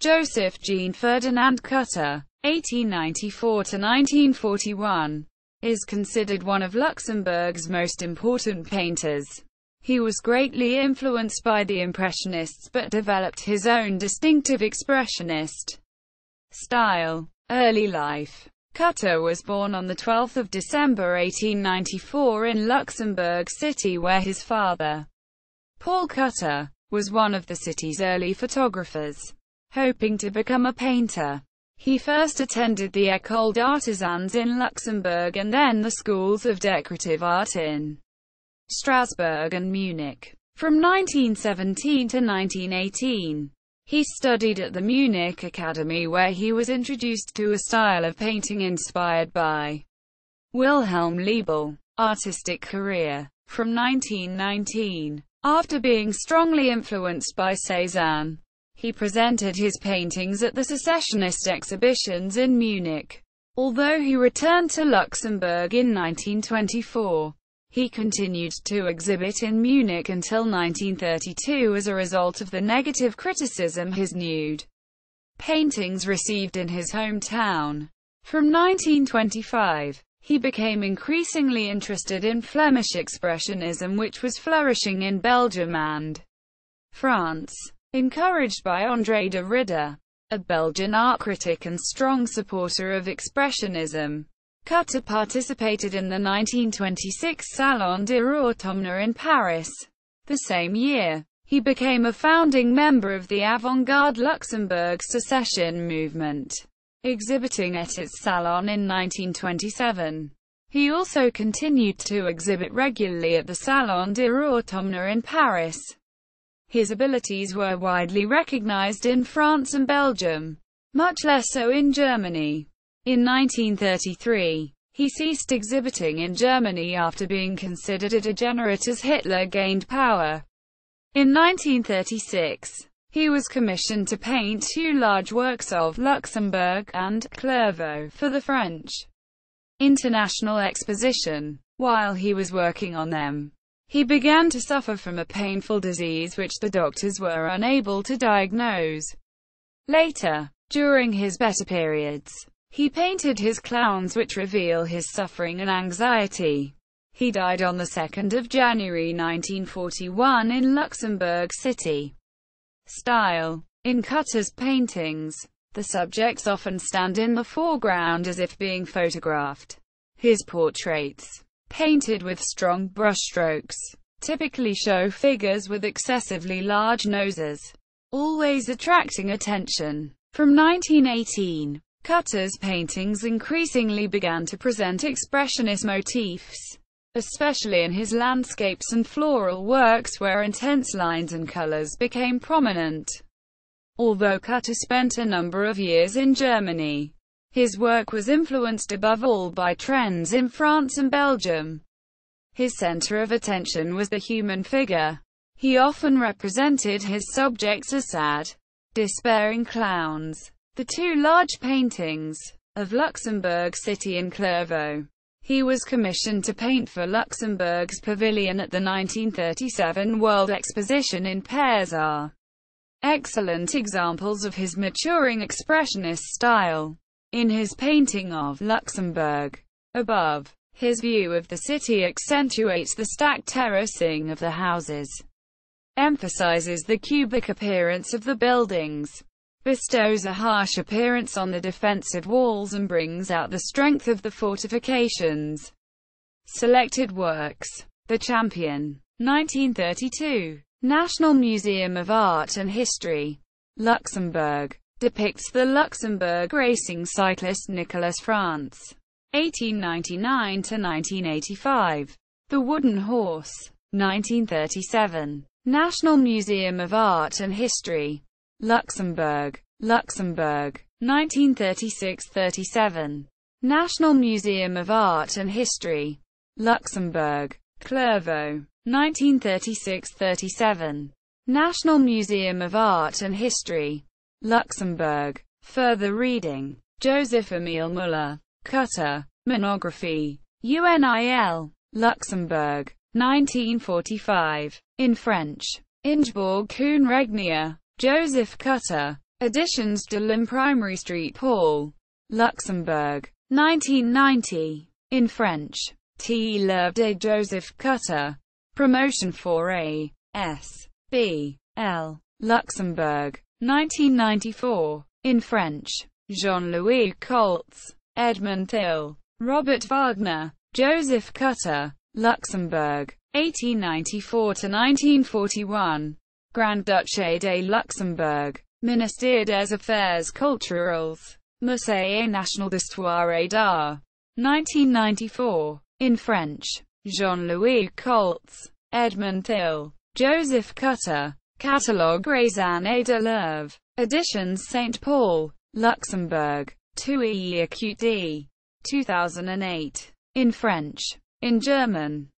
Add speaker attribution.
Speaker 1: Joseph Jean Ferdinand Kutter, 1894–1941, is considered one of Luxembourg's most important painters. He was greatly influenced by the Impressionists but developed his own distinctive Expressionist style. Early life. Kutter was born on 12 December 1894 in Luxembourg City, where his father, Paul Kutter, was one of the city's early photographers. Hoping to become a painter, he first attended the École d'Artisans in Luxembourg and then the schools of decorative art in Strasbourg and Munich. From 1917 to 1918, he studied at the Munich Academy, where he was introduced to a style of painting inspired by Wilhelm Liebl. Artistic career. From 1919, after being strongly influenced by Cézanne, he presented his paintings at the Secessionist exhibitions in Munich. Although he returned to Luxembourg in 1924, he continued to exhibit in Munich until 1932 as a result of the negative criticism his nude paintings received in his hometown. From 1925, he became increasingly interested in Flemish Expressionism, which was flourishing in Belgium and France. Encouraged by André de Rida, a Belgian art critic and strong supporter of Expressionism, Kutter participated in the 1926 Salon de l'Automne in Paris. The same year, he became a founding member of the avant-garde Luxembourg secession movement, exhibiting at its Salon in 1927. He also continued to exhibit regularly at the Salon de l'Automne in Paris. His abilities were widely recognized in France and Belgium, much less so in Germany. In 1933, he ceased exhibiting in Germany after being considered a degenerate as Hitler gained power. In 1936, he was commissioned to paint two large works of Luxembourg and Clairvaux for the French International Exposition. While he was working on them, he began to suffer from a painful disease which the doctors were unable to diagnose. Later, during his better periods, he painted his clowns, which reveal his suffering and anxiety. He died on 2 January 1941 in Luxembourg City. Style. In Kutter's paintings, the subjects often stand in the foreground as if being photographed. His portraits, painted with strong brushstrokes, typically show figures with excessively large noses, always attracting attention. From 1918, Kutter's paintings increasingly began to present expressionist motifs, especially in his landscapes and floral works where intense lines and colors became prominent. Although Kutter spent a number of years in Germany, his work was influenced above all by trends in France and Belgium. His center of attention was the human figure. He often represented his subjects as sad, despairing clowns. The two large paintings of Luxembourg City and Clairvaux, he was commissioned to paint for Luxembourg's pavilion at the 1937 World Exposition in Paris, are excellent examples of his maturing expressionist style. In his painting of Luxembourg, above, his view of the city accentuates the stacked terracing of the houses, emphasizes the cubic appearance of the buildings, bestows a harsh appearance on the defensive walls and brings out the strength of the fortifications. Selected works. The Champion. 1932. National Museum of Art and History. Luxembourg. Depicts the Luxembourg racing cyclist Nicolas France. 1899–1985. The Wooden Horse. 1937. National Museum of Art and History. Luxembourg. Luxembourg. 1936–37. National Museum of Art and History. Luxembourg. Clairvaux. 1936–37. National Museum of Art and History. Luxembourg. Further reading. Joseph-Émile Muller. Kutter. Monography. UNIL. Luxembourg. 1945. In French. Ingeborg Kuhn-Regnier. Joseph Kutter. Editions de l'Imprimerie Street Paul, Luxembourg. 1990. In French. T. L'œuvre de Joseph Kutter. Promotion for A. S. B. L. Luxembourg. 1994. In French. Jean-Louis Coltz. Edmund Thill. Robert Wagner. Joseph Kutter. Luxembourg. 1894–1941. Grand Duché de Luxembourg. Ministère des Affaires Culturelles. Musée national d'Histoire et d'Art. 1994. In French. Jean-Louis Coltz. Edmund Thill. Joseph Kutter. Catalogue Raisonné de l'œuvre. Editions St. Paul, Luxembourg. 2 EQD. 2008. In French. In German.